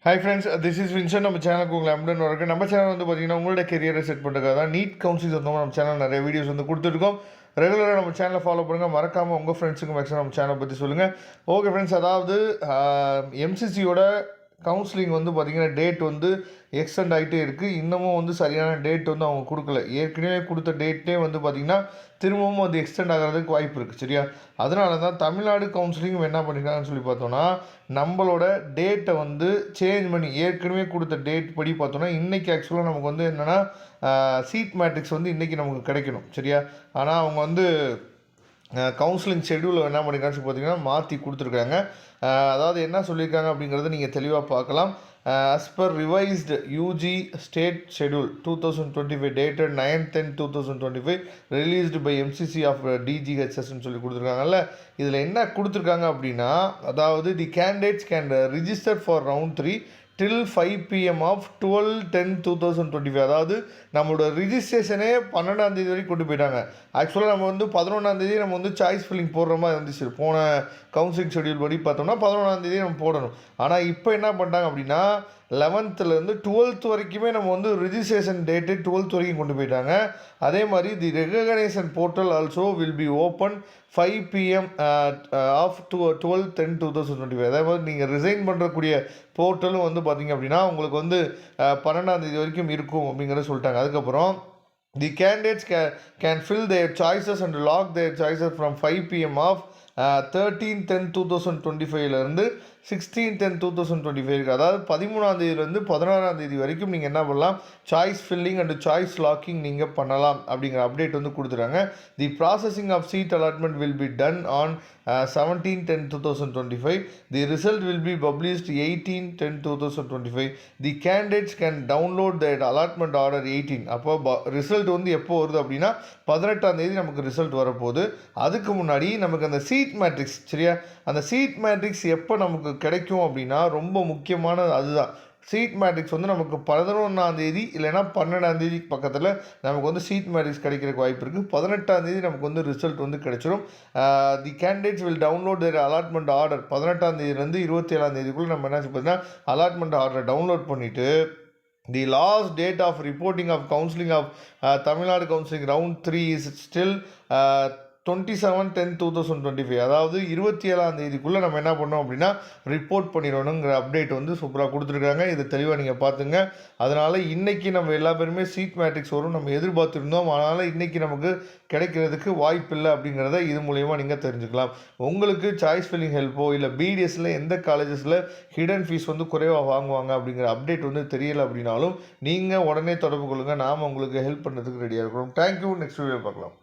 Hi friends, this is Vinson. நம்ம சேனலுக்கு உங்களை அமுடன் வரக்கு. நம்ம சேனல் வந்து பார்த்தீங்கன்னா உங்களோட கெரியரை செட் பண்ணுறதுக்காக தான் நீட் கவுன்சிலிங் சொந்தமாக நம்ம சேனல் நிறைய வீடியோஸ் வந்து கொடுத்துருக்கோம். ரெகுலராக நம்ம சேனலை ஃபாலோ பண்ணுங்கள். மறக்காமல் உங்கள் ஃப்ரெண்ட்ஸுக்கு மேக்ஸிமம் நம்ம சேனலை பற்றி சொல்லுங்கள். ஓகே ஃப்ரெண்ட்ஸ், அதாவது எம்சிசியோட கவுன்சிலிங் வந்து பார்த்திங்கன்னா டேட் வந்து எக்ஸ்டெண்ட் ஆகிட்டே இருக்குது. இன்னமும் வந்து சரியான டேட் வந்து அவங்க கொடுக்கல. ஏற்கனவே கொடுத்த டேட்டே வந்து பார்த்திங்கன்னா திரும்பவும் அது எக்ஸ்டெண்ட் ஆகிறதுக்கு வாய்ப்பு இருக்குது. சரியா? அதனால தான் தமிழ்நாடு கவுன்சிலிங் என்ன பண்ணியிருக்காங்கன்னு சொல்லி பார்த்தோன்னா, நம்மளோட டேட்டை வந்து சேஞ்ச் பண்ணி ஏற்கனவே கொடுத்த டேட் படி பார்த்தோன்னா இன்றைக்கி ஆக்சுவலாக நமக்கு வந்து என்னென்னா சீட் மேட்ரிக்ஸ் வந்து இன்றைக்கி நமக்கு கிடைக்கணும். சரியா? ஆனால் அவங்க வந்து கவுன்சிலிங் ஷெடியூல் என்ன பண்ணியிருக்காங்கன்னு சொல்லி பார்த்தீங்கன்னா மாற்றி கொடுத்துருக்காங்க. அதாவது என்ன சொல்லியிருக்காங்க அப்படிங்கிறத நீங்கள் தெளிவாக பார்க்கலாம். As per revised UG state schedule 2025 dated 9/10/2025 released by MCC of டிஜிஹெச்எஸ்ன்னு சொல்லி கொடுத்துருக்காங்கல்ல. இதில் என்ன கொடுத்துருக்காங்க அப்படின்னா, அதாவது the candidates can register for round 3 till 5 PM of 12/10/2025. அதாவது நம்மளோட ரிஜிஸ்ட்ரேஷனே 12ஆம் தேதி வரைக்கும் கொண்டு போயிட்டாங்க. ஆக்சுவலாக நம்ம வந்து 11ஆம் தேதி நம்ம வந்து சாய்ஸ் ஃபில்லிங் போடுற மாதிரி இருந்துச்சு. போன கவுன்சிலிங் ஷெடியூல் படி பார்த்தோம்னா 11ஆம் தேதி நம்ம போடணும். ஆனால் இப்போ என்ன பண்ணிட்டாங்க அப்படின்னா 11th to 12th வரைக்குமே நம்ம வந்து ரிஜிஸ்ட்ரேஷன் டேட்டு 12th வரைக்கும் கொண்டு போயிட்டாங்க. அதே மாதிரி the recognisation portal also will be open 5 PM of 12/10/2025. அதே மாதிரி நீங்கள் ரிசைன் பண்ணுறக்கூடிய போர்ட்டலும் வந்து பார்த்திங்க அப்படின்னா உங்களுக்கு வந்து 12ஆம் தேதி வரைக்கும் இருக்கும் அப்படிங்கிறத சொல்லிட்டாங்க. அதுக்கப்புறம் the candidates can fill their choices and lock their choices from 5 PM of 13/10/2025 16/10/2025. அதாவது 13ஆம் தேதியிலேருந்து 16ஆம் தேதி வரைக்கும் நீங்கள் என்ன பண்ணலாம், choice filling and choice locking நீங்கள் பண்ணலாம் அப்படிங்கிற அப்டேட் வந்து கொடுத்துறாங்க. The processing of seat allotment will be done on 17/10/2025. The result will be published 18/10/2025. The candidates can download the allotment order 18. அப்போ ரிசல்ட் வந்து எப்போ வருது அப்படின்னா 18ஆம் தேதி நமக்கு ரிசல்ட் வரப்போகுது. அதுக்கு முன்னாடி நமக்கு அந்த சீட் மேட்ரிக்ஸ், சரியா, அந்த சீட் மேட்ரிக்ஸ் எப்போ நமக்கு கிடைக்கும் அப்படின்னா ரொம்ப முக்கியமானது அதுதான். சீட் மேட்ரிக்ஸ் வந்து நமக்கு 11ஆம் தேதி இல்லைனா 12ஆம் தேதி பக்கத்தில் நமக்கு வந்து சீட் மேட்ரிக்ஸ் கிடைக்கிறதுக்கு வாய்ப்பு இருக்குது. 18ஆம் தேதி நமக்கு வந்து ரிசல்ட் வந்து கிடைச்சிடும். The candidates will download their allotment order. 18ஆம் தேதியிலேருந்து 27ஆம் தேதிக்குள்ளே நம்ம என்ன பார்த்தீங்கன்னா அலாட்மெண்ட் ஆர்டரை டவுன்லோட் பண்ணிவிட்டு the last date of reporting of counseling of Tamil Nadu counseling round 3 is still 27/10/2025. அதாவது 27ஆம் தேதிக்குள்ளே நம்ம என்ன பண்ணோம் அப்படின்னா ரிப்போர்ட் பண்ணிடணுங்கிற அப்டேட் வந்து சூப்பராக கொடுத்துருக்காங்க. இதை தெளிவாக நீங்கள் பார்த்துங்க. அதனால் இன்றைக்கி நம்ம எல்லா பேருமே சீட் மேட்ரிக்ஸ் வரும் நம்ம எதிர்பார்த்துருந்தோம். அதனால் இன்றைக்கி நமக்கு கிடைக்கிறதுக்கு வாய்ப்பு இல்லை அப்படிங்கிறத இது மூலயமா நீங்கள் தெரிஞ்சுக்கலாம். உங்களுக்கு சாய்ஸ் ஃபில்லிங் ஹெல்ப்போ இல்லை பிடிஎஸில் எந்த காலேஜஸில் ஹிடன் ஃபீஸ் வந்து குறைவாக வாங்குவாங்க அப்படிங்கிற அப்டேட் வந்து தெரியலை அப்படின்னாலும் நீங்கள் உடனே தொடர்பு கொள்ளுங்கள். நாம் உங்களுக்கு ஹெல்ப் பண்ணுறதுக்கு ரெடியாக இருக்கிறோம். தேங்க்யூ. நெக்ஸ்ட் வீடியோ பார்க்கலாம்.